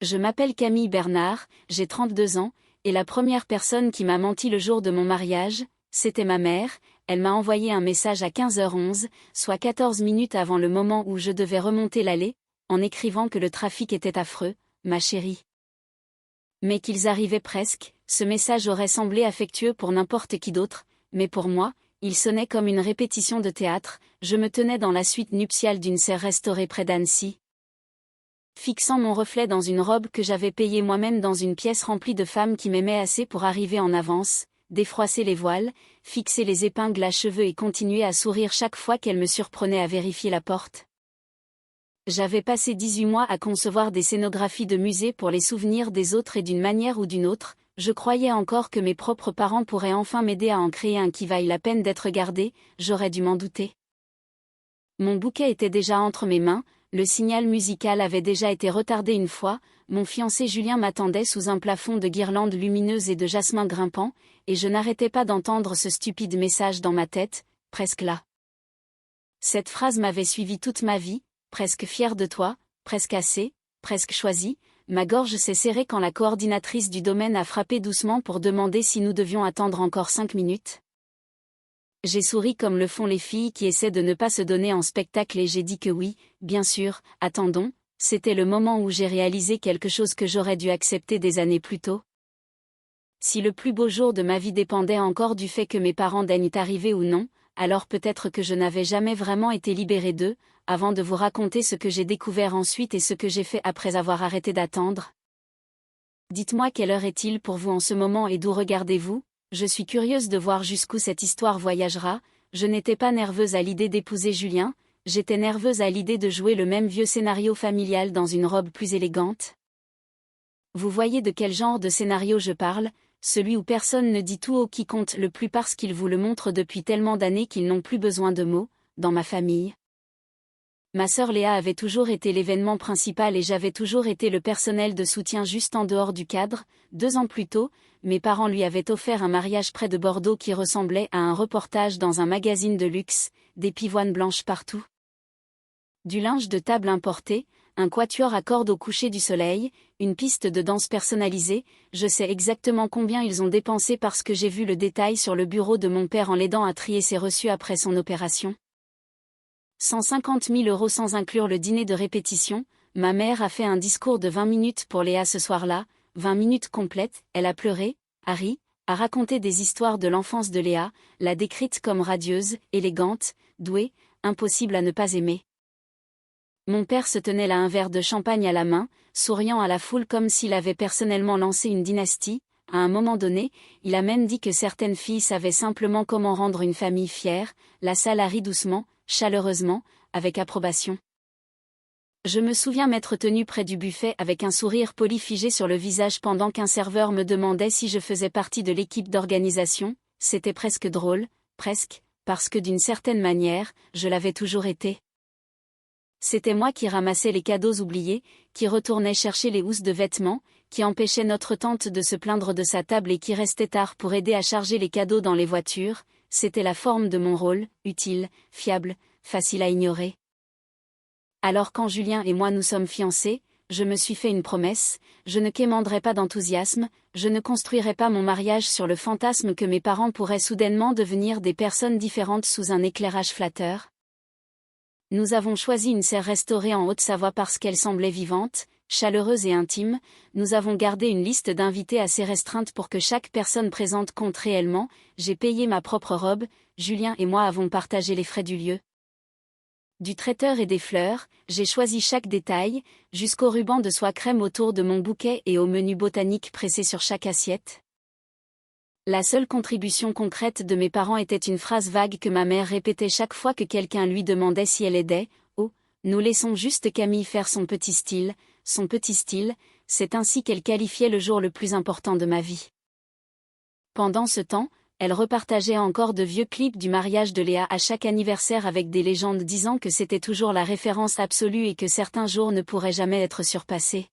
Je m'appelle Camille Bernard, j'ai 32 ans, et la première personne qui m'a menti le jour de mon mariage, c'était ma mère. Elle m'a envoyé un message à 15h11, soit 14 minutes avant le moment où je devais remonter l'allée, en écrivant que le trafic était affreux, ma chérie. Mais qu'ils arrivaient presque, ce message aurait semblé affectueux pour n'importe qui d'autre, mais pour moi, il sonnait comme une répétition de théâtre. Je me tenais dans la suite nuptiale d'une serre restaurée près d'Annecy, fixant mon reflet dans une robe que j'avais payée moi-même dans une pièce remplie de femmes qui m'aimaient assez pour arriver en avance, défroisser les voiles, fixer les épingles à cheveux et continuer à sourire chaque fois qu'elles me surprenaient à vérifier la porte. J'avais passé 18 mois à concevoir des scénographies de musée pour les souvenirs des autres et d'une manière ou d'une autre, je croyais encore que mes propres parents pourraient enfin m'aider à en créer un qui vaille la peine d'être gardé, j'aurais dû m'en douter. Mon bouquet était déjà entre mes mains, le signal musical avait déjà été retardé une fois, mon fiancé Julien m'attendait sous un plafond de guirlandes lumineuses et de jasmin grimpant, et je n'arrêtais pas d'entendre ce stupide message dans ma tête, presque là. Cette phrase m'avait suivi toute ma vie, presque fière de toi, presque assez, presque choisie. Ma gorge s'est serrée quand la coordinatrice du domaine a frappé doucement pour demander si nous devions attendre encore 5 minutes. J'ai souri comme le font les filles qui essaient de ne pas se donner en spectacle et j'ai dit que oui, bien sûr, attendons. C'était le moment où j'ai réalisé quelque chose que j'aurais dû accepter des années plus tôt. Si le plus beau jour de ma vie dépendait encore du fait que mes parents daignent arriver ou non, alors peut-être que je n'avais jamais vraiment été libérée d'eux, avant de vous raconter ce que j'ai découvert ensuite et ce que j'ai fait après avoir arrêté d'attendre. Dites-moi quelle heure est-il pour vous en ce moment et d'où regardez-vous? Je suis curieuse de voir jusqu'où cette histoire voyagera. Je n'étais pas nerveuse à l'idée d'épouser Julien, j'étais nerveuse à l'idée de jouer le même vieux scénario familial dans une robe plus élégante. Vous voyez de quel genre de scénario je parle, celui où personne ne dit tout haut qui compte le plus parce qu'il vous le montre depuis tellement d'années qu'ils n'ont plus besoin de mots, dans ma famille. Ma sœur Léa avait toujours été l'événement principal et j'avais toujours été le personnel de soutien juste en dehors du cadre. 2 ans plus tôt, mes parents lui avaient offert un mariage près de Bordeaux qui ressemblait à un reportage dans un magazine de luxe, des pivoines blanches partout. Du linge de table importé, un quatuor à cordes au coucher du soleil, une piste de danse personnalisée, je sais exactement combien ils ont dépensé parce que j'ai vu le détail sur le bureau de mon père en l'aidant à trier ses reçus après son opération. 150 000 € sans inclure le dîner de répétition. Ma mère a fait un discours de 20 minutes pour Léa ce soir-là, 20 minutes complètes, elle a pleuré, a ri, a raconté des histoires de l'enfance de Léa, l'a décrite comme radieuse, élégante, douée, impossible à ne pas aimer. Mon père se tenait là un verre de champagne à la main, souriant à la foule comme s'il avait personnellement lancé une dynastie. À un moment donné, il a même dit que certaines filles savaient simplement comment rendre une famille fière. La salle a ri doucement, chaleureusement, avec approbation. Je me souviens m'être tenue près du buffet avec un sourire poli figé sur le visage pendant qu'un serveur me demandait si je faisais partie de l'équipe d'organisation. C'était presque drôle, presque, parce que d'une certaine manière, je l'avais toujours été. C'était moi qui ramassais les cadeaux oubliés, qui retournais chercher les housses de vêtements, qui empêchait notre tante de se plaindre de sa table et qui restait tard pour aider à charger les cadeaux dans les voitures. C'était la forme de mon rôle, utile, fiable, facile à ignorer. Alors quand Julien et moi nous sommes fiancés, je me suis fait une promesse, je ne quémanderai pas d'enthousiasme, je ne construirai pas mon mariage sur le fantasme que mes parents pourraient soudainement devenir des personnes différentes sous un éclairage flatteur. Nous avons choisi une serre restaurée en Haute-Savoie parce qu'elle semblait vivante, chaleureuse et intime. Nous avons gardé une liste d'invités assez restreinte pour que chaque personne présente compte réellement. J'ai payé ma propre robe, Julien et moi avons partagé les frais du lieu. Du traiteur et des fleurs, j'ai choisi chaque détail, jusqu'au ruban de soie crème autour de mon bouquet et au menu botanique pressé sur chaque assiette. La seule contribution concrète de mes parents était une phrase vague que ma mère répétait chaque fois que quelqu'un lui demandait si elle aidait. Oh, nous laissons juste Camille faire son petit style, c'est ainsi qu'elle qualifiait le jour le plus important de ma vie. Pendant ce temps, elle repartageait encore de vieux clips du mariage de Léa à chaque anniversaire avec des légendes disant que c'était toujours la référence absolue et que certains jours ne pourraient jamais être surpassés.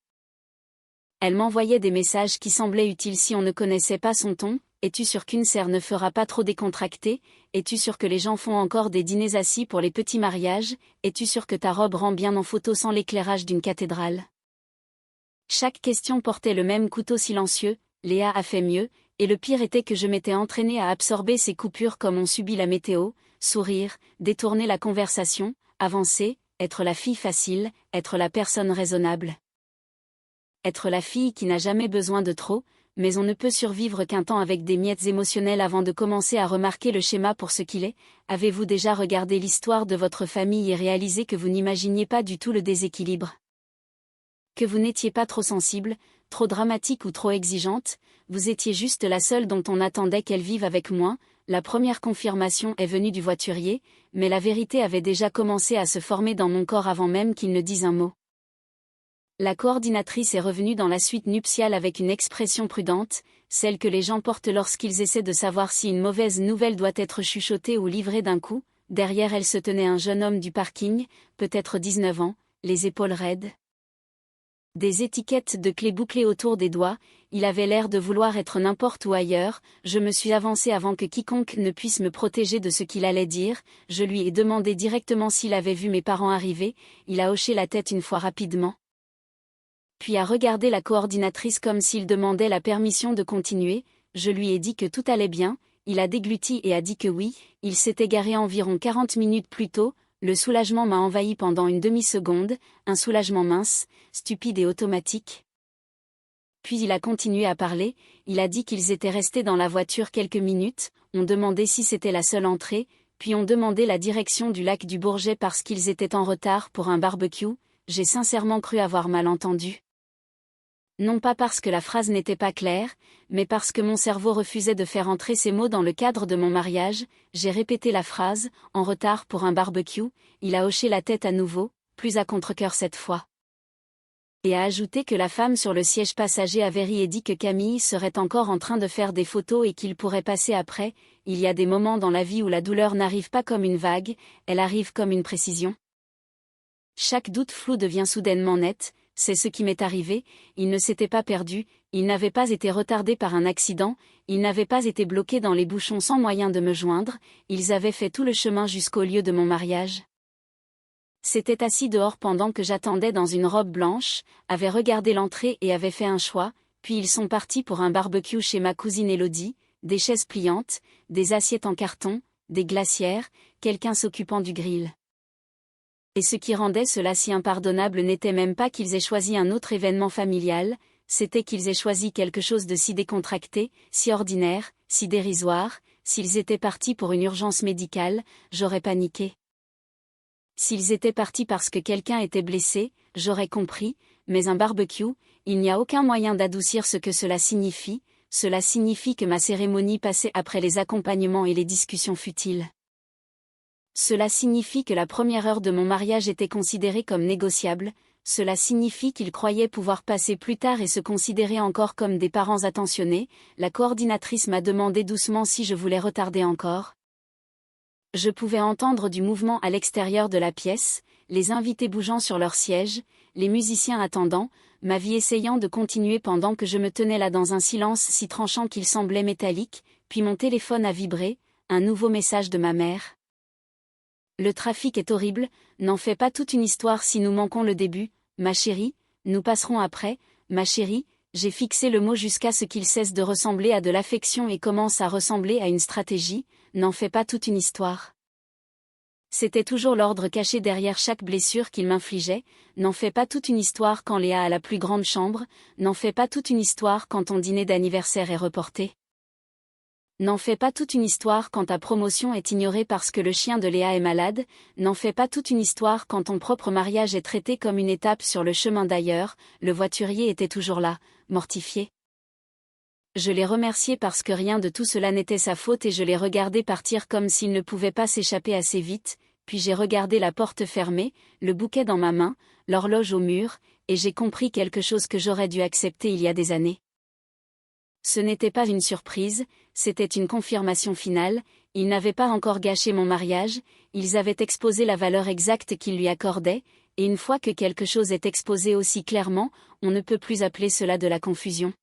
Elle m'envoyait des messages qui semblaient utiles si on ne connaissait pas son ton. Es-tu sûr qu'une serre ne fera pas trop décontracté? Es-tu sûr que les gens font encore des dîners assis pour les petits mariages? Es-tu sûr que ta robe rend bien en photo sans l'éclairage d'une cathédrale? Chaque question portait le même couteau silencieux, Léa a fait mieux, et le pire était que je m'étais entraînée à absorber ces coupures comme on subit la météo, sourire, détourner la conversation, avancer, être la fille facile, être la personne raisonnable. Être la fille qui n'a jamais besoin de trop, mais on ne peut survivre qu'un temps avec des miettes émotionnelles avant de commencer à remarquer le schéma pour ce qu'il est. Avez-vous déjà regardé l'histoire de votre famille et réalisé que vous n'imaginiez pas du tout le déséquilibre? Que vous n'étiez pas trop sensible, trop dramatique ou trop exigeante, vous étiez juste la seule dont on attendait qu'elle vive avec moins. La première confirmation est venue du voiturier, mais la vérité avait déjà commencé à se former dans mon corps avant même qu'il ne dise un mot. La coordinatrice est revenue dans la suite nuptiale avec une expression prudente, celle que les gens portent lorsqu'ils essaient de savoir si une mauvaise nouvelle doit être chuchotée ou livrée d'un coup. Derrière elle se tenait un jeune homme du parking, peut-être 19 ans, les épaules raides. Des étiquettes de clés bouclées autour des doigts, il avait l'air de vouloir être n'importe où ailleurs. Je me suis avancée avant que quiconque ne puisse me protéger de ce qu'il allait dire. Je lui ai demandé directement s'il avait vu mes parents arriver. Il a hoché la tête une fois rapidement, puis a regardé la coordinatrice comme s'il demandait la permission de continuer. Je lui ai dit que tout allait bien, il a dégluti et a dit que oui, il s'était garé environ 40 minutes plus tôt. Le soulagement m'a envahi pendant une demi-seconde, un soulagement mince, stupide et automatique. Puis il a continué à parler, il a dit qu'ils étaient restés dans la voiture quelques minutes, on demandait si c'était la seule entrée, puis on demandait la direction du lac du Bourget parce qu'ils étaient en retard pour un barbecue. J'ai sincèrement cru avoir mal entendu. Non pas parce que la phrase n'était pas claire, mais parce que mon cerveau refusait de faire entrer ces mots dans le cadre de mon mariage. J'ai répété la phrase, en retard pour un barbecue, il a hoché la tête à nouveau, plus à contre-cœur cette fois. Et a ajouté que la femme sur le siège passager avait ri et dit que Camille serait encore en train de faire des photos et qu'il pourrait passer après. Il y a des moments dans la vie où la douleur n'arrive pas comme une vague, elle arrive comme une précision. Chaque doute flou devient soudainement net. C'est ce qui m'est arrivé, il ne s'était pas perdu, il n'avait pas été retardé par un accident, il n'avait pas été bloqué dans les bouchons sans moyen de me joindre, ils avaient fait tout le chemin jusqu'au lieu de mon mariage. S'était assis dehors pendant que j'attendais dans une robe blanche, avait regardé l'entrée et avait fait un choix, puis ils sont partis pour un barbecue chez ma cousine Élodie, des chaises pliantes, des assiettes en carton, des glacières, quelqu'un s'occupant du grill. Et ce qui rendait cela si impardonnable n'était même pas qu'ils aient choisi un autre événement familial, c'était qu'ils aient choisi quelque chose de si décontracté, si ordinaire, si dérisoire. S'ils étaient partis pour une urgence médicale, j'aurais paniqué. S'ils étaient partis parce que quelqu'un était blessé, j'aurais compris, mais un barbecue, il n'y a aucun moyen d'adoucir ce que cela signifie que ma cérémonie passait après les accompagnements et les discussions futiles. Cela signifie que la première heure de mon mariage était considérée comme négociable, cela signifie qu'ils croyaient pouvoir passer plus tard et se considérer encore comme des parents attentionnés. La coordinatrice m'a demandé doucement si je voulais retarder encore. Je pouvais entendre du mouvement à l'extérieur de la pièce, les invités bougeant sur leurs sièges, les musiciens attendant, ma vie essayant de continuer pendant que je me tenais là dans un silence si tranchant qu'il semblait métallique, puis mon téléphone a vibré, un nouveau message de ma mère. Le trafic est horrible, n'en fais pas toute une histoire si nous manquons le début, ma chérie, nous passerons après, ma chérie, j'ai fixé le mot jusqu'à ce qu'il cesse de ressembler à de l'affection et commence à ressembler à une stratégie, n'en fais pas toute une histoire. C'était toujours l'ordre caché derrière chaque blessure qu'il m'infligeait, n'en fais pas toute une histoire quand Léa a la plus grande chambre, n'en fais pas toute une histoire quand ton dîner d'anniversaire est reporté. N'en fais pas toute une histoire quand ta promotion est ignorée parce que le chien de Léa est malade, n'en fais pas toute une histoire quand ton propre mariage est traité comme une étape sur le chemin d'ailleurs. Le voiturier était toujours là, mortifié. Je l'ai remercié parce que rien de tout cela n'était sa faute et je l'ai regardé partir comme s'il ne pouvait pas s'échapper assez vite, puis j'ai regardé la porte fermée, le bouquet dans ma main, l'horloge au mur, et j'ai compris quelque chose que j'aurais dû accepter il y a des années. Ce n'était pas une surprise, c'était une confirmation finale, ils n'avaient pas encore gâché mon mariage, ils avaient exposé la valeur exacte qu'ils lui accordaient, et une fois que quelque chose est exposé aussi clairement, on ne peut plus appeler cela de la confusion.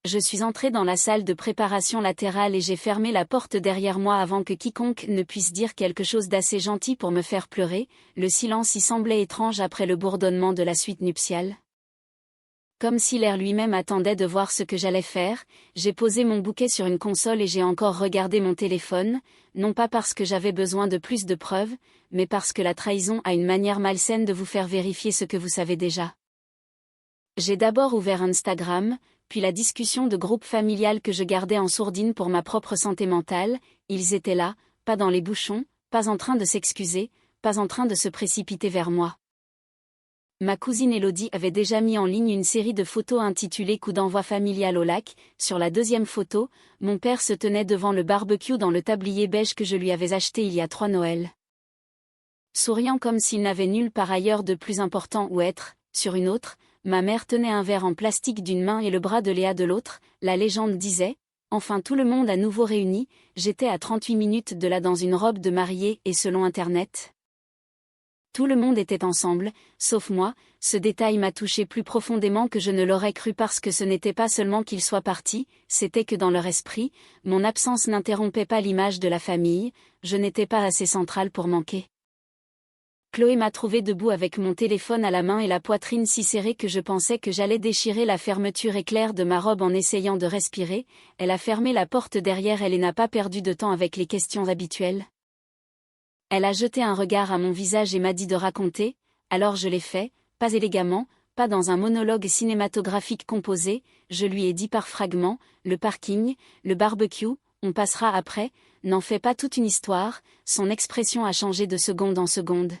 Je suis entrée dans la salle de préparation latérale et j'ai fermé la porte derrière moi avant que quiconque ne puisse dire quelque chose d'assez gentil pour me faire pleurer. Le silence y semblait étrange après le bourdonnement de la suite nuptiale. Comme si l'air lui-même attendait de voir ce que j'allais faire, j'ai posé mon bouquet sur une console et j'ai encore regardé mon téléphone, non pas parce que j'avais besoin de plus de preuves, mais parce que la trahison a une manière malsaine de vous faire vérifier ce que vous savez déjà. J'ai d'abord ouvert Instagram, puis la discussion de groupe familial que je gardais en sourdine pour ma propre santé mentale. Ils étaient là, pas dans les bouchons, pas en train de s'excuser, pas en train de se précipiter vers moi. Ma cousine Élodie avait déjà mis en ligne une série de photos intitulées Coup d'envoi familial au lac. Sur la deuxième photo, mon père se tenait devant le barbecue dans le tablier beige que je lui avais acheté il y a 3 Noëls. Souriant comme s'il n'avait nulle part ailleurs de plus important où être, sur une autre, ma mère tenait un verre en plastique d'une main et le bras de Léa de l'autre. La légende disait « Enfin tout le monde à nouveau réuni, j'étais à 38 minutes de là dans une robe de mariée et selon Internet. » Tout le monde était ensemble, sauf moi. Ce détail m'a touché plus profondément que je ne l'aurais cru parce que ce n'était pas seulement qu'ils soient partis, c'était que dans leur esprit, mon absence n'interrompait pas l'image de la famille, je n'étais pas assez centrale pour manquer. Chloé m'a trouvé debout avec mon téléphone à la main et la poitrine si serrée que je pensais que j'allais déchirer la fermeture éclair de ma robe en essayant de respirer. Elle a fermé la porte derrière elle et n'a pas perdu de temps avec les questions habituelles. Elle a jeté un regard à mon visage et m'a dit de raconter, alors je l'ai fait, pas élégamment, pas dans un monologue cinématographique composé, je lui ai dit par fragments, le parking, le barbecue, on passera après, n'en fais pas toute une histoire, son expression a changé de seconde en seconde.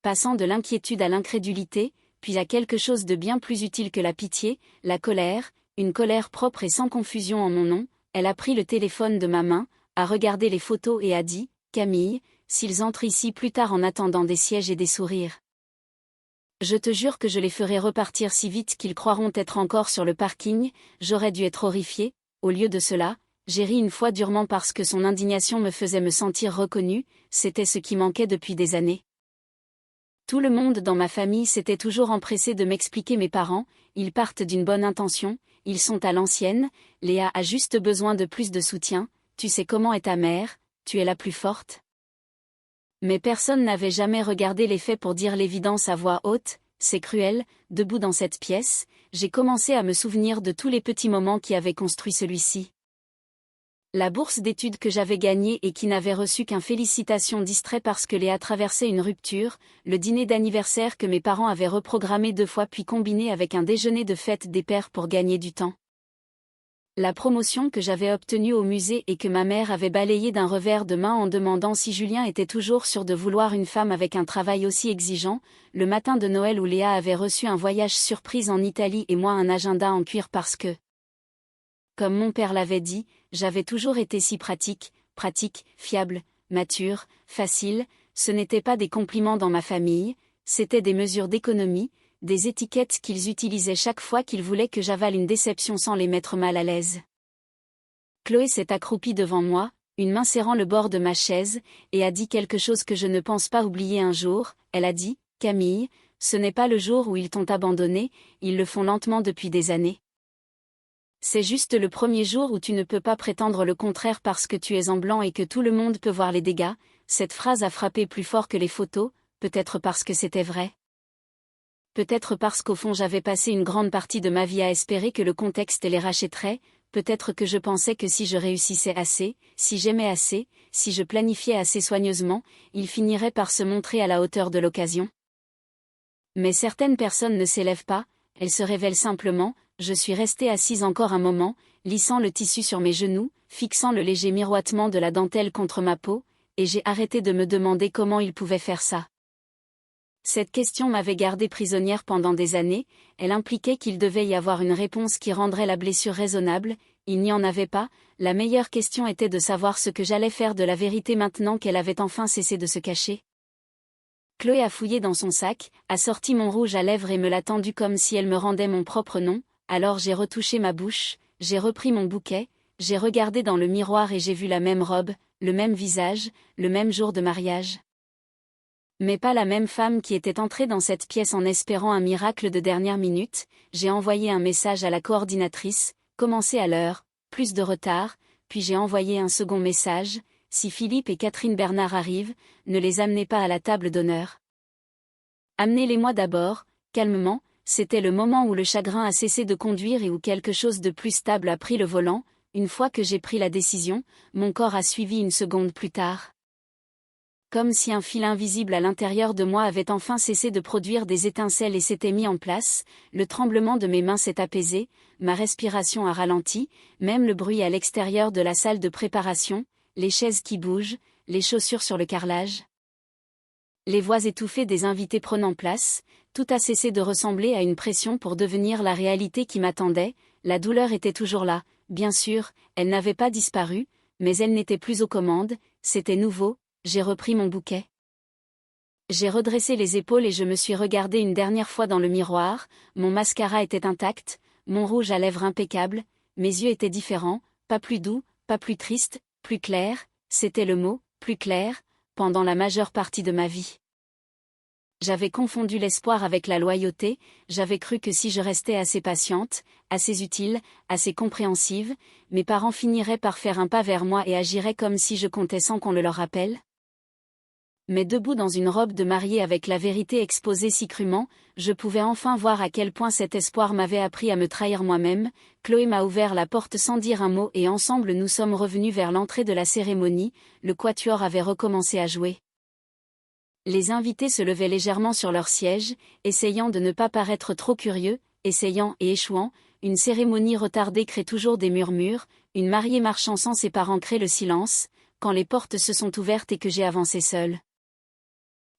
Passant de l'inquiétude à l'incrédulité, puis à quelque chose de bien plus utile que la pitié, la colère, une colère propre et sans confusion en mon nom, elle a pris le téléphone de ma main, a regardé les photos et a dit, Camille, s'ils entrent ici plus tard en attendant des sièges et des sourires. Je te jure que je les ferai repartir si vite qu'ils croiront être encore sur le parking. J'aurais dû être horrifiée. Au lieu de cela, j'ai ri une fois durement parce que son indignation me faisait me sentir reconnue, c'était ce qui manquait depuis des années. Tout le monde dans ma famille s'était toujours empressé de m'expliquer mes parents, ils partent d'une bonne intention, ils sont à l'ancienne, Léa a juste besoin de plus de soutien, tu sais comment est ta mère, tu es la plus forte. Mais personne n'avait jamais regardé les faits pour dire l'évidence à voix haute, c'est cruel, debout dans cette pièce, j'ai commencé à me souvenir de tous les petits moments qui avaient construit celui-ci. La bourse d'études que j'avais gagnée et qui n'avait reçu qu'un félicitation distrait parce que Léa traversait une rupture, le dîner d'anniversaire que mes parents avaient reprogrammé 2 fois puis combiné avec un déjeuner de fête des pères pour gagner du temps. La promotion que j'avais obtenue au musée et que ma mère avait balayée d'un revers de main en demandant si Julien était toujours sûr de vouloir une femme avec un travail aussi exigeant, le matin de Noël où Léa avait reçu un voyage surprise en Italie et moi un agenda en cuir parce que, comme mon père l'avait dit, j'avais toujours été si pratique, fiable, mature, facile, ce n'étaient pas des compliments dans ma famille, c'était des mesures d'économie, des étiquettes qu'ils utilisaient chaque fois qu'ils voulaient que j'avale une déception sans les mettre mal à l'aise. Chloé s'est accroupie devant moi, une main serrant le bord de ma chaise, et a dit quelque chose que je ne pense pas oublier un jour. Elle a dit, « Camille, ce n'est pas le jour où ils t'ont abandonné, ils le font lentement depuis des années. C'est juste le premier jour où tu ne peux pas prétendre le contraire parce que tu es en blanc et que tout le monde peut voir les dégâts. » Cette phrase a frappé plus fort que les photos, peut-être parce que c'était vrai. Peut-être parce qu'au fond j'avais passé une grande partie de ma vie à espérer que le contexte les rachèterait, peut-être que je pensais que si je réussissais assez, si j'aimais assez, si je planifiais assez soigneusement, ils finiraient par se montrer à la hauteur de l'occasion. Mais certaines personnes ne s'élèvent pas, elles se révèlent simplement. Je suis restée assise encore un moment, lissant le tissu sur mes genoux, fixant le léger miroitement de la dentelle contre ma peau, et j'ai arrêté de me demander comment ils pouvaient faire ça. Cette question m'avait gardée prisonnière pendant des années, elle impliquait qu'il devait y avoir une réponse qui rendrait la blessure raisonnable, il n'y en avait pas, la meilleure question était de savoir ce que j'allais faire de la vérité maintenant qu'elle avait enfin cessé de se cacher. Chloé a fouillé dans son sac, a sorti mon rouge à lèvres et me l'a tendu comme si elle me rendait mon propre nom, alors j'ai retouché ma bouche, j'ai repris mon bouquet, j'ai regardé dans le miroir et j'ai vu la même robe, le même visage, le même jour de mariage. Mais pas la même femme qui était entrée dans cette pièce en espérant un miracle de dernière minute. J'ai envoyé un message à la coordinatrice, commencez à l'heure, plus de retard, puis j'ai envoyé un second message, si Philippe et Catherine Bernard arrivent, ne les amenez pas à la table d'honneur. Amenez-les-moi d'abord, calmement, c'était le moment où le chagrin a cessé de conduire et où quelque chose de plus stable a pris le volant. Une fois que j'ai pris la décision, mon corps a suivi une seconde plus tard. Comme si un fil invisible à l'intérieur de moi avait enfin cessé de produire des étincelles et s'était mis en place, le tremblement de mes mains s'est apaisé, ma respiration a ralenti, même le bruit à l'extérieur de la salle de préparation, les chaises qui bougent, les chaussures sur le carrelage. Les voix étouffées des invités prenant place, tout a cessé de ressembler à une pression pour devenir la réalité qui m'attendait. La douleur était toujours là, bien sûr, elle n'avait pas disparu, mais elle n'était plus aux commandes, c'était nouveau, j'ai repris mon bouquet. J'ai redressé les épaules et je me suis regardé une dernière fois dans le miroir, mon mascara était intact, mon rouge à lèvres impeccable, mes yeux étaient différents, pas plus doux, pas plus tristes, plus clairs, c'était le mot, plus clair, pendant la majeure partie de ma vie. J'avais confondu l'espoir avec la loyauté, j'avais cru que si je restais assez patiente, assez utile, assez compréhensive, mes parents finiraient par faire un pas vers moi et agiraient comme si je comptais sans qu'on le leur rappelle. Mais debout dans une robe de mariée avec la vérité exposée si crûment, je pouvais enfin voir à quel point cet espoir m'avait appris à me trahir moi-même. Chloé m'a ouvert la porte sans dire un mot et ensemble nous sommes revenus vers l'entrée de la cérémonie, le quatuor avait recommencé à jouer. Les invités se levaient légèrement sur leur siège, essayant de ne pas paraître trop curieux, essayant et échouant, une cérémonie retardée crée toujours des murmures, une mariée marchant sans ses parents crée le silence, quand les portes se sont ouvertes et que j'ai avancé seule.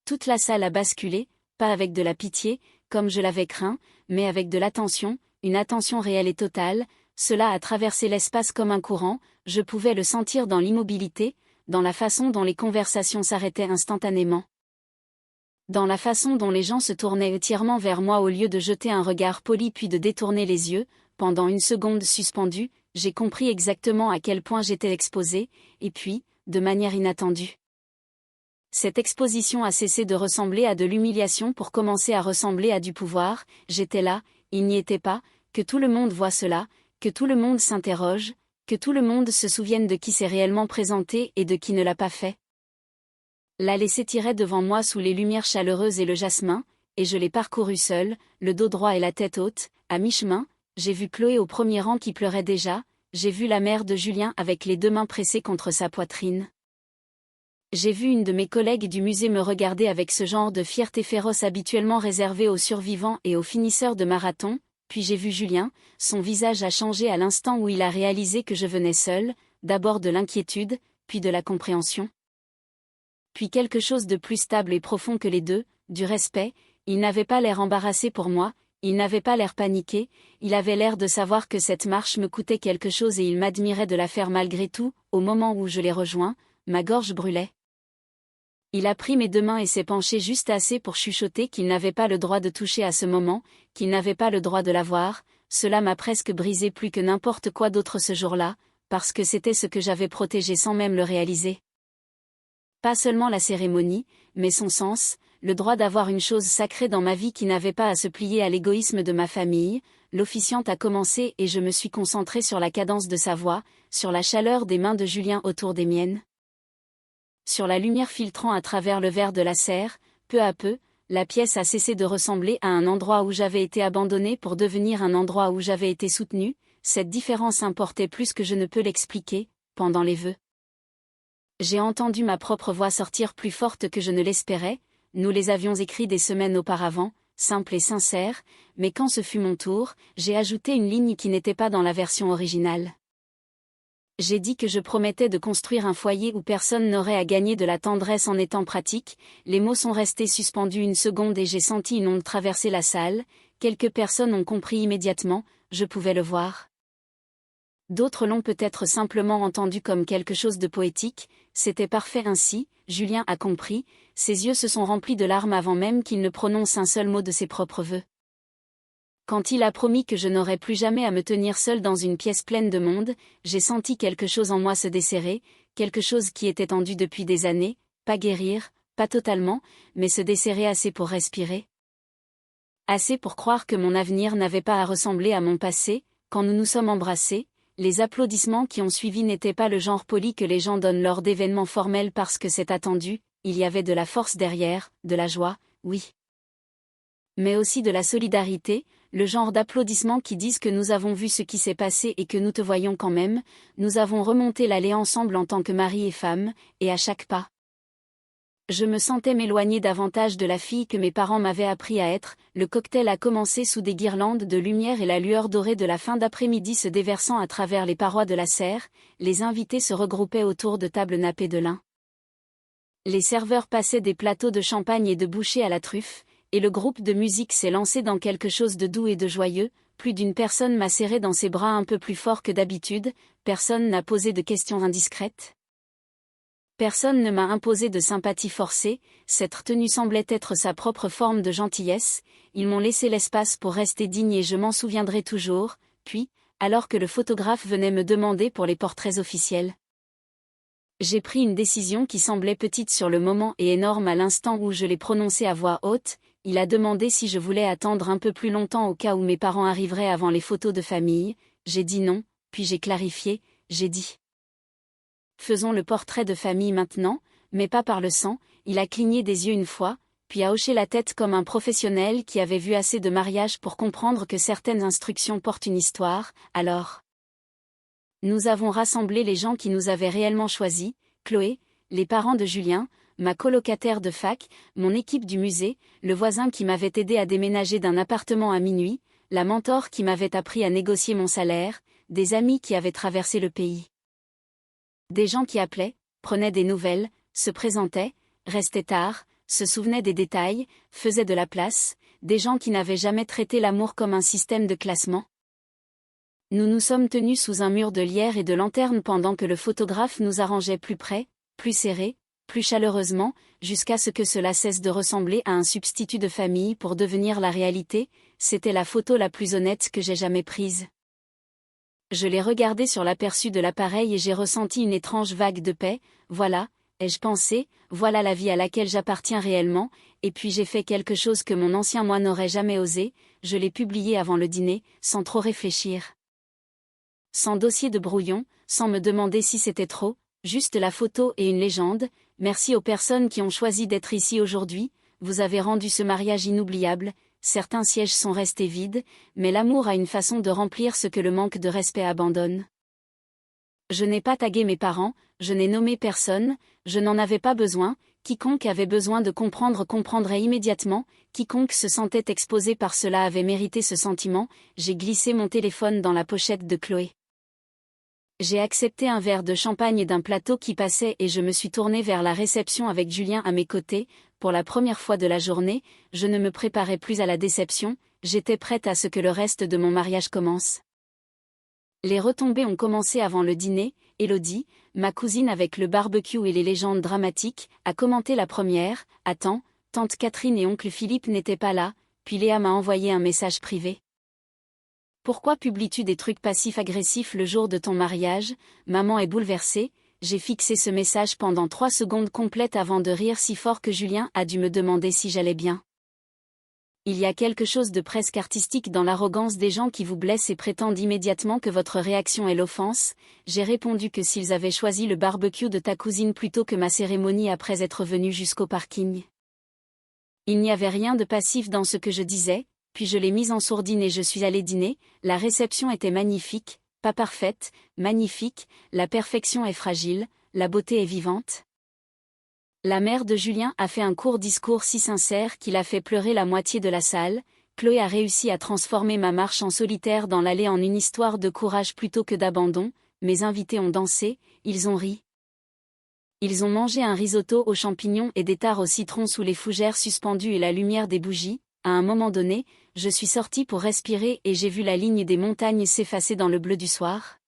Toute la salle a basculé, pas avec de la pitié, comme je l'avais craint, mais avec de l'attention, une attention réelle et totale, cela a traversé l'espace comme un courant, je pouvais le sentir dans l'immobilité, dans la façon dont les conversations s'arrêtaient instantanément. Dans la façon dont les gens se tournaient entièrement vers moi au lieu de jeter un regard poli puis de détourner les yeux, pendant une seconde suspendue, j'ai compris exactement à quel point j'étais exposée, et puis, de manière inattendue. Cette exposition a cessé de ressembler à de l'humiliation pour commencer à ressembler à du pouvoir, j'étais là, il n'y était pas, que tout le monde voit cela, que tout le monde s'interroge, que tout le monde se souvienne de qui s'est réellement présenté et de qui ne l'a pas fait. L'allée s'étirait devant moi sous les lumières chaleureuses et le jasmin, et je l'ai parcouru seul, le dos droit et la tête haute, à mi-chemin, j'ai vu Chloé au premier rang qui pleurait déjà, j'ai vu la mère de Julien avec les 2 mains pressées contre sa poitrine. J'ai vu une de mes collègues du musée me regarder avec ce genre de fierté féroce habituellement réservé aux survivants et aux finisseurs de marathon, puis j'ai vu Julien, son visage a changé à l'instant où il a réalisé que je venais seul, d'abord de l'inquiétude, puis de la compréhension. Puis quelque chose de plus stable et profond que les deux, du respect, il n'avait pas l'air embarrassé pour moi, il n'avait pas l'air paniqué, il avait l'air de savoir que cette marche me coûtait quelque chose et il m'admirait de la faire malgré tout. Au moment où je l'ai rejoint, ma gorge brûlait. Il a pris mes 2 mains et s'est penché juste assez pour chuchoter qu'il n'avait pas le droit de toucher à ce moment, qu'il n'avait pas le droit de l'avoir. Cela m'a presque brisé plus que n'importe quoi d'autre ce jour-là, parce que c'était ce que j'avais protégé sans même le réaliser. Pas seulement la cérémonie, mais son sens, le droit d'avoir une chose sacrée dans ma vie qui n'avait pas à se plier à l'égoïsme de ma famille. L'officiante a commencé et je me suis concentrée sur la cadence de sa voix, sur la chaleur des mains de Julien autour des miennes. Sur la lumière filtrant à travers le verre de la serre, peu à peu, la pièce a cessé de ressembler à un endroit où j'avais été abandonnée pour devenir un endroit où j'avais été soutenue. Cette différence importait plus que je ne peux l'expliquer, pendant les vœux. J'ai entendu ma propre voix sortir plus forte que je ne l'espérais, nous les avions écrits des semaines auparavant, simples et sincères, mais quand ce fut mon tour, j'ai ajouté une ligne qui n'était pas dans la version originale. J'ai dit que je promettais de construire un foyer où personne n'aurait à gagner de la tendresse en étant pratique. Les mots sont restés suspendus une seconde et j'ai senti une onde traverser la salle, quelques personnes ont compris immédiatement, je pouvais le voir. D'autres l'ont peut-être simplement entendu comme quelque chose de poétique, c'était parfait ainsi, Julien a compris, ses yeux se sont remplis de larmes avant même qu'il ne prononce un seul mot de ses propres vœux. Quand il a promis que je n'aurais plus jamais à me tenir seule dans une pièce pleine de monde, j'ai senti quelque chose en moi se desserrer, quelque chose qui était tendu depuis des années, pas guérir, pas totalement, mais se desserrer assez pour respirer. Assez pour croire que mon avenir n'avait pas à ressembler à mon passé. Quand nous nous sommes embrassés, les applaudissements qui ont suivi n'étaient pas le genre poli que les gens donnent lors d'événements formels parce que c'est attendu, il y avait de la force derrière, de la joie, oui. Mais aussi de la solidarité, le genre d'applaudissements qui disent que nous avons vu ce qui s'est passé et que nous te voyons quand même, nous avons remonté l'allée ensemble en tant que mari et femme, et à chaque pas. Je me sentais m'éloigner davantage de la fille que mes parents m'avaient appris à être. Le cocktail a commencé sous des guirlandes de lumière et la lueur dorée de la fin d'après-midi se déversant à travers les parois de la serre, les invités se regroupaient autour de tables nappées de lin. Les serveurs passaient des plateaux de champagne et de bouchées à la truffe, et le groupe de musique s'est lancé dans quelque chose de doux et de joyeux. Plus d'une personne m'a serré dans ses bras un peu plus fort que d'habitude, personne n'a posé de questions indiscrètes. Personne ne m'a imposé de sympathie forcée, cette retenue semblait être sa propre forme de gentillesse, ils m'ont laissé l'espace pour rester digne et je m'en souviendrai toujours, puis, alors que le photographe venait me demander pour les portraits officiels. J'ai pris une décision qui semblait petite sur le moment et énorme à l'instant où je l'ai prononcée à voix haute. Il a demandé si je voulais attendre un peu plus longtemps au cas où mes parents arriveraient avant les photos de famille, j'ai dit non, puis j'ai clarifié, j'ai dit. Faisons le portrait de famille maintenant, mais pas par le sang. Il a cligné des yeux une fois, puis a hoché la tête comme un professionnel qui avait vu assez de mariages pour comprendre que certaines instructions portent une histoire. Alors, nous avons rassemblé les gens qui nous avaient réellement choisis, Chloé, les parents de Julien, ma colocataire de fac, mon équipe du musée, le voisin qui m'avait aidé à déménager d'un appartement à minuit, la mentor qui m'avait appris à négocier mon salaire, des amis qui avaient traversé le pays. Des gens qui appelaient, prenaient des nouvelles, se présentaient, restaient tard, se souvenaient des détails, faisaient de la place, des gens qui n'avaient jamais traité l'amour comme un système de classement. Nous nous sommes tenus sous un mur de lierre et de lanternes pendant que le photographe nous arrangeait plus près, plus serré, plus chaleureusement, jusqu'à ce que cela cesse de ressembler à un substitut de famille pour devenir la réalité. C'était la photo la plus honnête que j'ai jamais prise. Je l'ai regardé sur l'aperçu de l'appareil et j'ai ressenti une étrange vague de paix. Voilà, ai-je pensé, voilà la vie à laquelle j'appartiens réellement, et puis j'ai fait quelque chose que mon ancien moi n'aurait jamais osé, je l'ai publié avant le dîner, sans trop réfléchir. Sans dossier de brouillon, sans me demander si c'était trop, juste la photo et une légende. Merci aux personnes qui ont choisi d'être ici aujourd'hui, vous avez rendu ce mariage inoubliable. Certains sièges sont restés vides, mais l'amour a une façon de remplir ce que le manque de respect abandonne. Je n'ai pas tagué mes parents, je n'ai nommé personne, je n'en avais pas besoin, quiconque avait besoin de comprendre comprendrait immédiatement, quiconque se sentait exposé par cela avait mérité ce sentiment. J'ai glissé mon téléphone dans la pochette de Chloé. J'ai accepté un verre de champagne d'un plateau qui passait et je me suis tournée vers la réception avec Julien à mes côtés. Pour la première fois de la journée, je ne me préparais plus à la déception, j'étais prête à ce que le reste de mon mariage commence. Les retombées ont commencé avant le dîner. Élodie, ma cousine avec le barbecue et les légendes dramatiques, a commenté la première. Attends, tante Catherine et oncle Philippe n'étaient pas là, puis Léa m'a envoyé un message privé. Pourquoi publies-tu des trucs passifs-agressifs le jour de ton mariage? Maman est bouleversée. J'ai fixé ce message pendant 3 secondes complètes avant de rire si fort que Julien a dû me demander si j'allais bien. Il y a quelque chose de presque artistique dans l'arrogance des gens qui vous blessent et prétendent immédiatement que votre réaction est l'offense. J'ai répondu que s'ils avaient choisi le barbecue de ta cousine plutôt que ma cérémonie après être venus jusqu'au parking. Il n'y avait rien de passif dans ce que je disais. Puis je l'ai mise en sourdine et je suis allée dîner. La réception était magnifique, pas parfaite, magnifique, la perfection est fragile, la beauté est vivante. La mère de Julien a fait un court discours si sincère qu'il a fait pleurer la moitié de la salle. Chloé a réussi à transformer ma marche en solitaire dans l'allée en une histoire de courage plutôt que d'abandon. Mes invités ont dansé, ils ont ri. Ils ont mangé un risotto aux champignons et des tares au citron sous les fougères suspendues et la lumière des bougies. À un moment donné, je suis sortie pour respirer et j'ai vu la ligne des montagnes s'effacer dans le bleu du soir.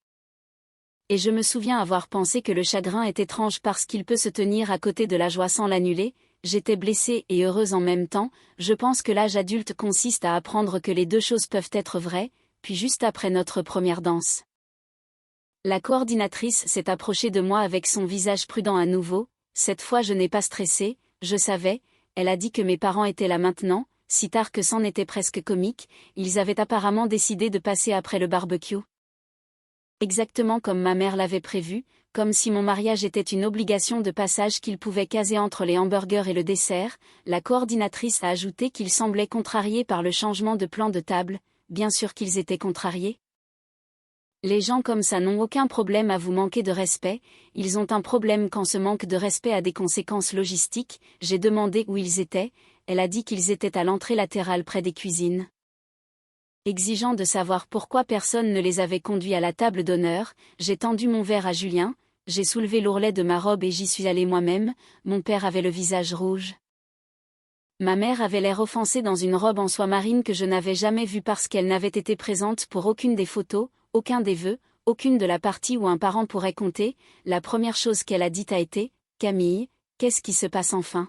Et je me souviens avoir pensé que le chagrin est étrange parce qu'il peut se tenir à côté de la joie sans l'annuler. J'étais blessée et heureuse en même temps. Je pense que l'âge adulte consiste à apprendre que les deux choses peuvent être vraies, puis juste après notre première danse. La coordinatrice s'est approchée de moi avec son visage prudent à nouveau. Cette fois je n'ai pas stressé, je savais, elle a dit que mes parents étaient là maintenant. Si tard que c'en était presque comique, ils avaient apparemment décidé de passer après le barbecue. Exactement comme ma mère l'avait prévu, comme si mon mariage était une obligation de passage qu'il pouvait caser entre les hamburgers et le dessert. La coordinatrice a ajouté qu'ils semblaient contrariés par le changement de plan de table. Bien sûr qu'ils étaient contrariés. Les gens comme ça n'ont aucun problème à vous manquer de respect, ils ont un problème quand ce manque de respect a des conséquences logistiques. J'ai demandé où ils étaient, elle a dit qu'ils étaient à l'entrée latérale près des cuisines. Exigeant de savoir pourquoi personne ne les avait conduits à la table d'honneur, j'ai tendu mon verre à Julien, j'ai soulevé l'ourlet de ma robe et j'y suis allée moi-même. Mon père avait le visage rouge. Ma mère avait l'air offensée dans une robe en soie marine que je n'avais jamais vue parce qu'elle n'avait été présente pour aucune des photos, aucun des vœux, aucune de la partie où un parent pourrait compter. La première chose qu'elle a dite a été « Camille, qu'est-ce qui se passe enfin ?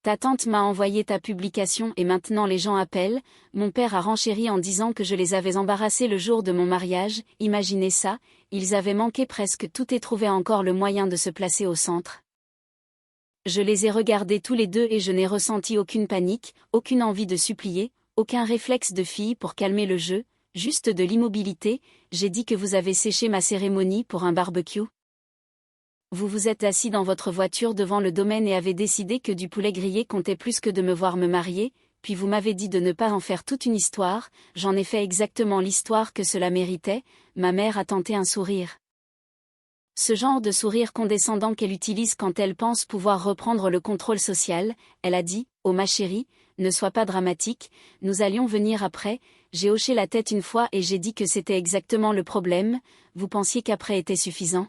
Ta tante m'a envoyé ta publication et maintenant les gens appellent ». Mon père a renchéri en disant que je les avais embarrassés le jour de mon mariage. Imaginez ça, ils avaient manqué presque tout et trouvaient encore le moyen de se placer au centre. Je les ai regardés tous les deux et je n'ai ressenti aucune panique, aucune envie de supplier, aucun réflexe de fille pour calmer le jeu, juste de l'immobilité. J'ai dit que vous avez séché ma cérémonie pour un barbecue. Vous vous êtes assis dans votre voiture devant le domaine et avez décidé que du poulet grillé comptait plus que de me voir me marier, puis vous m'avez dit de ne pas en faire toute une histoire. J'en ai fait exactement l'histoire que cela méritait. Ma mère a tenté un sourire. Ce genre de sourire condescendant qu'elle utilise quand elle pense pouvoir reprendre le contrôle social. Elle a dit « Oh ma chérie, ne sois pas dramatique, nous allions venir après ». J'ai hoché la tête une fois et j'ai dit que c'était exactement le problème. Vous pensiez qu'après était suffisant?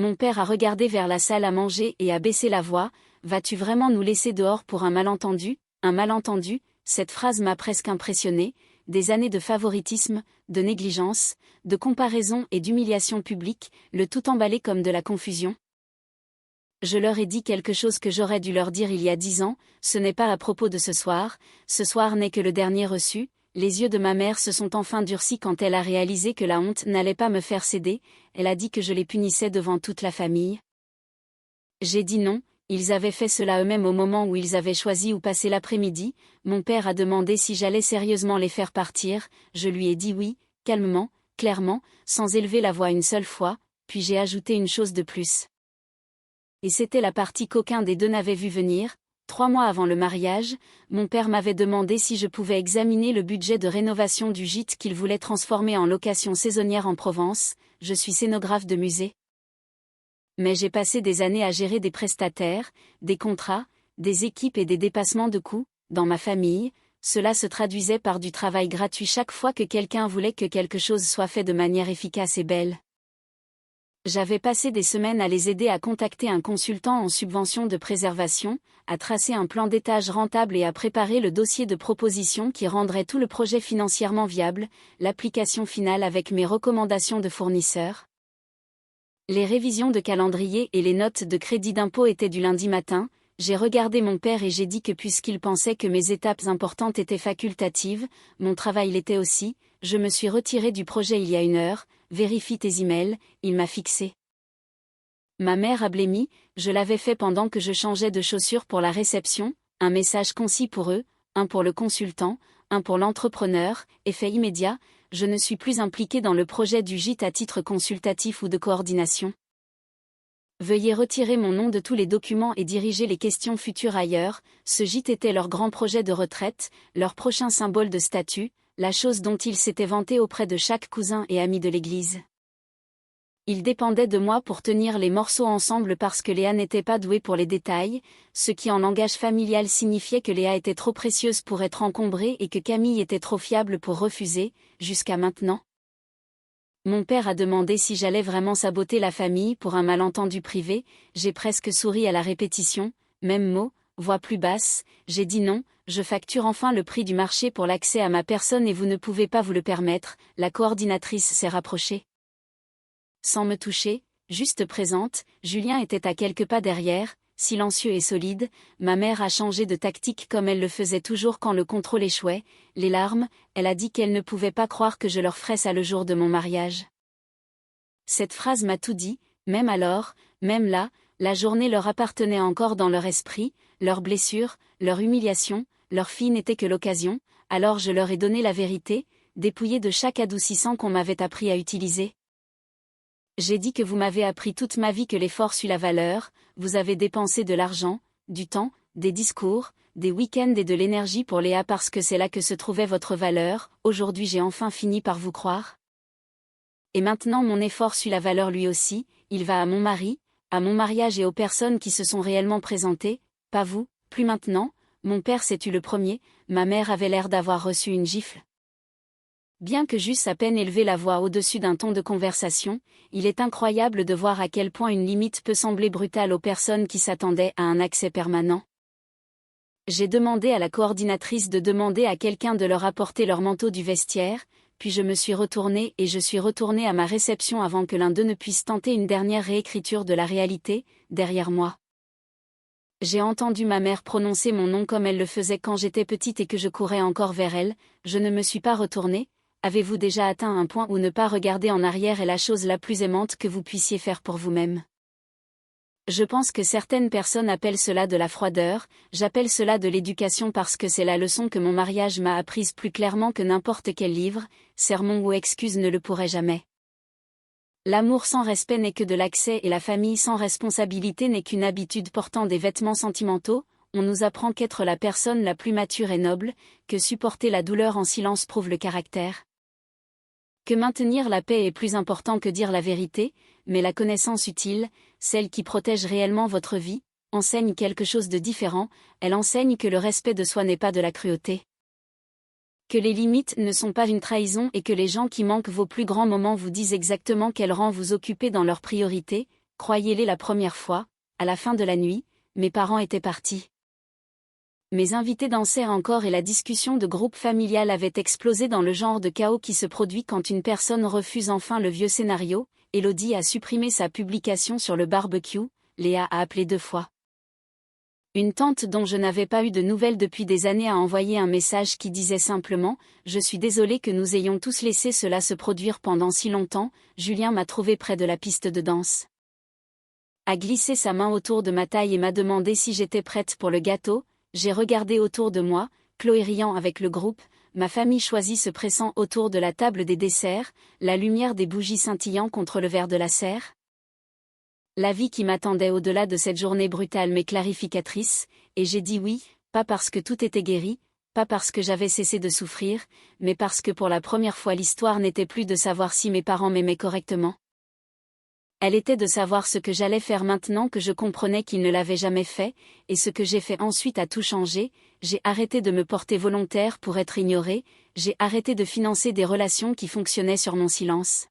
Mon père a regardé vers la salle à manger et a baissé la voix. Vas-tu vraiment nous laisser dehors pour un malentendu? Un malentendu? Cette phrase m'a presque impressionné. Des années de favoritisme, de négligence, de comparaison et d'humiliation publique, le tout emballé comme de la confusion. Je leur ai dit quelque chose que j'aurais dû leur dire il y a 10 ans, ce n'est pas à propos de ce soir n'est que le dernier reçu. Les yeux de ma mère se sont enfin durcis quand elle a réalisé que la honte n'allait pas me faire céder. Elle a dit que je les punissais devant toute la famille. J'ai dit non, ils avaient fait cela eux-mêmes au moment où ils avaient choisi où passer l'après-midi. Mon père a demandé si j'allais sérieusement les faire partir, je lui ai dit oui, calmement, clairement, sans élever la voix une seule fois, puis j'ai ajouté une chose de plus. Et c'était la partie qu'aucun des deux n'avait vu venir. 3 mois avant le mariage, mon père m'avait demandé si je pouvais examiner le budget de rénovation du gîte qu'il voulait transformer en location saisonnière en Provence. Je suis scénographe de musée. Mais j'ai passé des années à gérer des prestataires, des contrats, des équipes et des dépassements de coûts. Dans ma famille, cela se traduisait par du travail gratuit chaque fois que quelqu'un voulait que quelque chose soit fait de manière efficace et belle. J'avais passé des semaines à les aider à contacter un consultant en subvention de préservation, à tracer un plan d'étage rentable et à préparer le dossier de proposition qui rendrait tout le projet financièrement viable, l'application finale avec mes recommandations de fournisseurs. Les révisions de calendrier et les notes de crédit d'impôt étaient du lundi matin. J'ai regardé mon père et j'ai dit que puisqu'il pensait que mes étapes importantes étaient facultatives, mon travail l'était aussi. Je me suis retiré du projet il y a 1 heure. Vérifie tes emails, il m'a fixé. Ma mère a blêmi, je l'avais fait pendant que je changeais de chaussures pour la réception, un message concis pour eux, un pour le consultant, un pour l'entrepreneur, effet immédiat, je ne suis plus impliqué dans le projet du gîte à titre consultatif ou de coordination. Veuillez retirer mon nom de tous les documents et diriger les questions futures ailleurs. Ce gîte était leur grand projet de retraite, leur prochain symbole de statut, la chose dont ils s'étaient vantés auprès de chaque cousin et ami de l'église. Ils dépendaient de moi pour tenir les morceaux ensemble parce que Léa n'était pas douée pour les détails, ce qui en langage familial signifiait que Léa était trop précieuse pour être encombrée et que Camille était trop fiable pour refuser, jusqu'à maintenant. Mon père a demandé si j'allais vraiment saboter la famille pour un malentendu privé, j'ai presque souri à la répétition, même mot, voix plus basse, j'ai dit non, je facture enfin le prix du marché pour l'accès à ma personne et vous ne pouvez pas vous le permettre. La coordinatrice s'est rapprochée. Sans me toucher, juste présente, Julien était à quelques pas derrière, silencieux et solide. Ma mère a changé de tactique comme elle le faisait toujours quand le contrôle échouait, les larmes, elle a dit qu'elle ne pouvait pas croire que je leur ferais ça le jour de mon mariage. Cette phrase m'a tout dit, même alors, même là, la journée leur appartenait encore dans leur esprit, leurs blessures, leur humiliation, leur fille n'était que l'occasion, alors je leur ai donné la vérité, dépouillée de chaque adoucissant qu'on m'avait appris à utiliser. J'ai dit que vous m'avez appris toute ma vie que l'effort suit la valeur, vous avez dépensé de l'argent, du temps, des discours, des week-ends et de l'énergie pour Léa parce que c'est là que se trouvait votre valeur, aujourd'hui j'ai enfin fini par vous croire. Et maintenant mon effort suit la valeur lui aussi, il va à mon mari, à mon mariage et aux personnes qui se sont réellement présentées, pas vous, plus maintenant, mon père s'est tu le premier, ma mère avait l'air d'avoir reçu une gifle. Bien que j'eusse à peine élevé la voix au-dessus d'un ton de conversation, il est incroyable de voir à quel point une limite peut sembler brutale aux personnes qui s'attendaient à un accès permanent. J'ai demandé à la coordinatrice de demander à quelqu'un de leur apporter leur manteau du vestiaire, puis je me suis retournée et je suis retournée à ma réception avant que l'un d'eux ne puisse tenter une dernière réécriture de la réalité, derrière moi. J'ai entendu ma mère prononcer mon nom comme elle le faisait quand j'étais petite et que je courais encore vers elle, je ne me suis pas retournée. Avez-vous déjà atteint un point où ne pas regarder en arrière est la chose la plus aimante que vous puissiez faire pour vous-même? Je pense que certaines personnes appellent cela de la froideur, j'appelle cela de l'éducation parce que c'est la leçon que mon mariage m'a apprise plus clairement que n'importe quel livre, sermon ou excuse ne le pourrait jamais. L'amour sans respect n'est que de l'accès et la famille sans responsabilité n'est qu'une habitude portant des vêtements sentimentaux, on nous apprend qu'être la personne la plus mature est noble, que supporter la douleur en silence prouve le caractère. Que maintenir la paix est plus important que dire la vérité, mais la connaissance utile, celle qui protège réellement votre vie, enseigne quelque chose de différent, elle enseigne que le respect de soi n'est pas de la cruauté. Que les limites ne sont pas une trahison et que les gens qui manquent vos plus grands moments vous disent exactement quel rang vous occupez dans leurs priorités, croyez-les la première fois, à la fin de la nuit, mes parents étaient partis. Mes invités dansaient encore et la discussion de groupe familial avait explosé dans le genre de chaos qui se produit quand une personne refuse enfin le vieux scénario. Elodie a supprimé sa publication sur le barbecue, Léa a appelé 2 fois. Une tante dont je n'avais pas eu de nouvelles depuis des années a envoyé un message qui disait simplement « Je suis désolée que nous ayons tous laissé cela se produire pendant si longtemps, Julien m'a trouvé près de la piste de danse. » A glissé sa main autour de ma taille et m'a demandé si j'étais prête pour le gâteau. J'ai regardé autour de moi, Chloé riant avec le groupe, ma famille choisie se pressant autour de la table des desserts, la lumière des bougies scintillant contre le verre de la serre. La vie qui m'attendait au-delà de cette journée brutale mais clarificatrice, et j'ai dit oui, pas parce que tout était guéri, pas parce que j'avais cessé de souffrir, mais parce que pour la première fois l'histoire n'était plus de savoir si mes parents m'aimaient correctement. Elle était de savoir ce que j'allais faire maintenant que je comprenais qu'ils ne l'avaient jamais fait, et ce que j'ai fait ensuite a tout changé, j'ai arrêté de me porter volontaire pour être ignorée, j'ai arrêté de financer des relations qui fonctionnaient sur mon silence.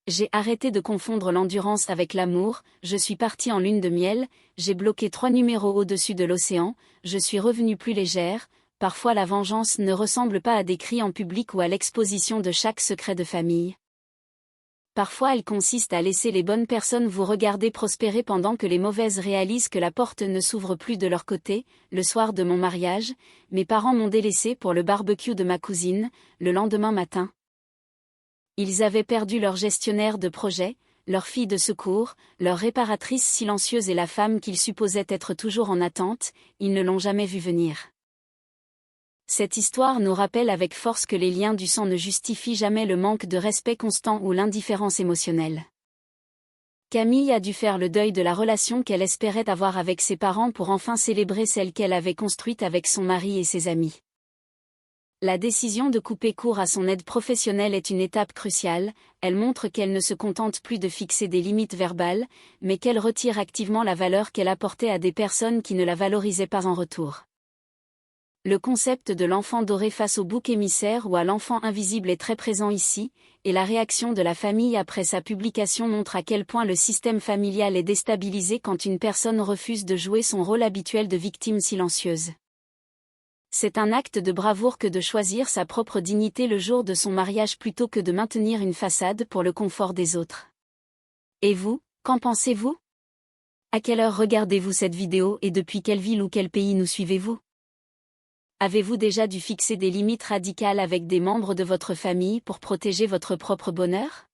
J'ai arrêté de confondre l'endurance avec l'amour, je suis partie en lune de miel, j'ai bloqué 3 numéros au-dessus de l'océan, je suis revenue plus légère, parfois la vengeance ne ressemble pas à des cris en public ou à l'exposition de chaque secret de famille. Parfois elle consiste à laisser les bonnes personnes vous regarder prospérer pendant que les mauvaises réalisent que la porte ne s'ouvre plus de leur côté. Le soir de mon mariage, mes parents m'ont délaissé pour le barbecue de ma cousine, le lendemain matin. Ils avaient perdu leur gestionnaire de projet, leur fille de secours, leur réparatrice silencieuse et la femme qu'ils supposaient être toujours en attente, ils ne l'ont jamais vu venir. Cette histoire nous rappelle avec force que les liens du sang ne justifient jamais le manque de respect constant ou l'indifférence émotionnelle. Camille a dû faire le deuil de la relation qu'elle espérait avoir avec ses parents pour enfin célébrer celle qu'elle avait construite avec son mari et ses amis. La décision de couper court à son aide professionnelle est une étape cruciale, elle montre qu'elle ne se contente plus de fixer des limites verbales, mais qu'elle retire activement la valeur qu'elle apportait à des personnes qui ne la valorisaient pas en retour. Le concept de l'enfant doré face au bouc émissaire ou à l'enfant invisible est très présent ici, et la réaction de la famille après sa publication montre à quel point le système familial est déstabilisé quand une personne refuse de jouer son rôle habituel de victime silencieuse. C'est un acte de bravoure que de choisir sa propre dignité le jour de son mariage plutôt que de maintenir une façade pour le confort des autres. Et vous, qu'en pensez-vous? À quelle heure regardez-vous cette vidéo et depuis quelle ville ou quel pays nous suivez-vous? Avez-vous déjà dû fixer des limites radicales avec des membres de votre famille pour protéger votre propre bonheur?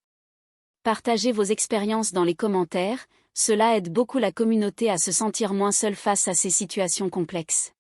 Partagez vos expériences dans les commentaires, cela aide beaucoup la communauté à se sentir moins seule face à ces situations complexes.